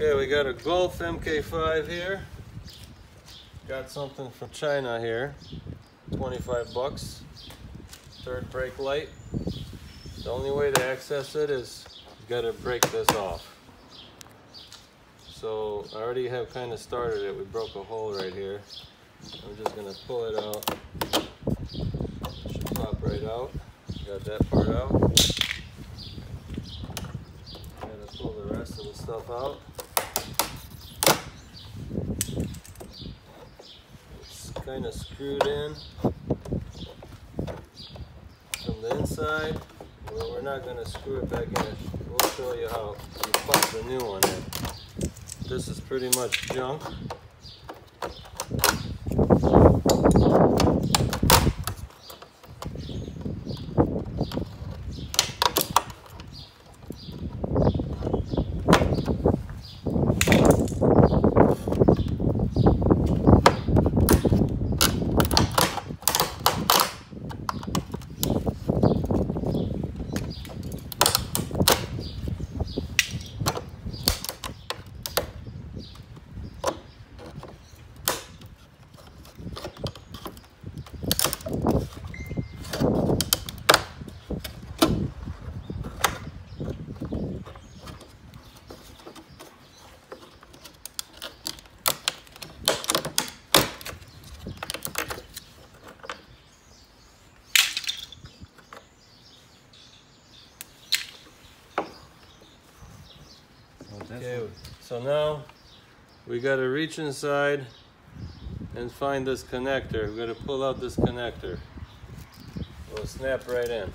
Okay, we got a Gulf Mk5 here. Got something from China here. 25 bucks. Third brake light. The only way to access it is you gotta break this off. So I already have kind of started it. We broke a hole right here. I'm just gonna pull it out. It should pop right out. Got that part out. Gotta pull the rest of the stuff out. It's kind of screwed in from the inside. Well, we're not going to screw it back in. We'll show you how you pop the new one in. This is pretty much junk. Okay, so now we got to reach inside and find this connector. We're going to pull out this connector. It'll snap right in.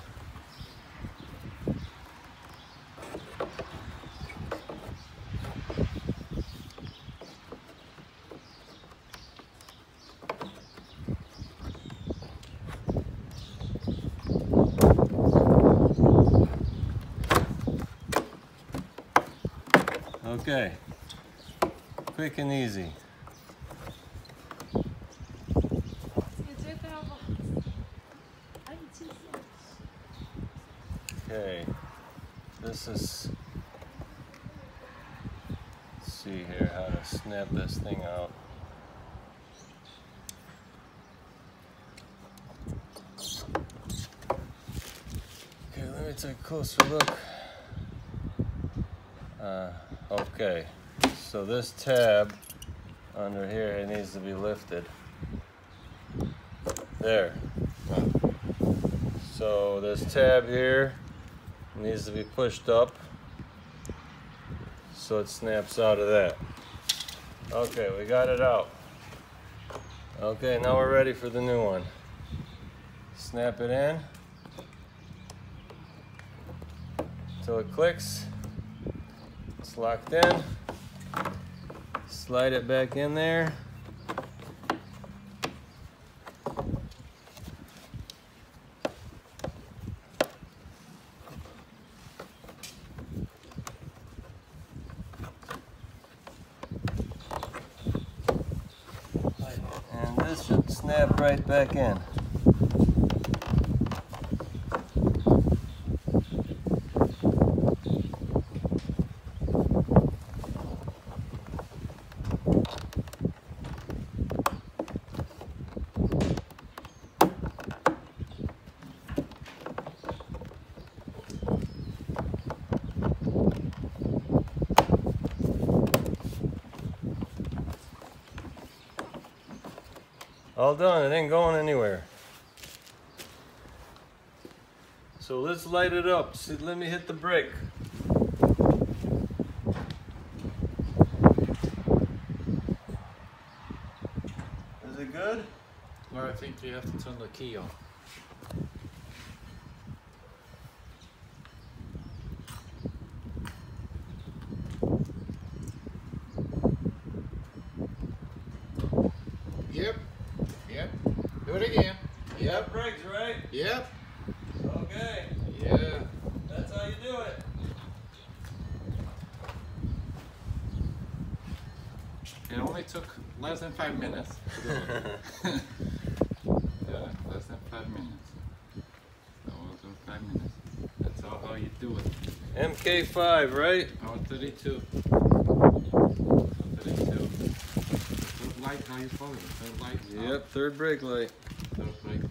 Okay, quick and easy. Okay, this is, let's see here how to snap this thing out. Okay, let me take a closer look. Okay, so this tab under here, it needs to be lifted. There. So this tab here needs to be pushed up so it snaps out of that. Okay, we got it out. Okay, now we're ready for the new one. Snap it in until it clicks. It's locked in. Slide it back in there. And this should snap right back in. All done, it ain't going anywhere. So let's light it up. See, let me hit the brake. Is it good? Or I think you have to turn the key on. Yep. Yep. Do it again. Yep. Brakes, right? Yep. Okay. Yeah. That's how you do it. It only took less than 5 minutes to do it. Yeah, less than 5 minutes. So we'll do 5 minutes. That's how you do it. Mk5, right? R32. Third light, how you follow it? Third light. Yep, third brake light. Third brake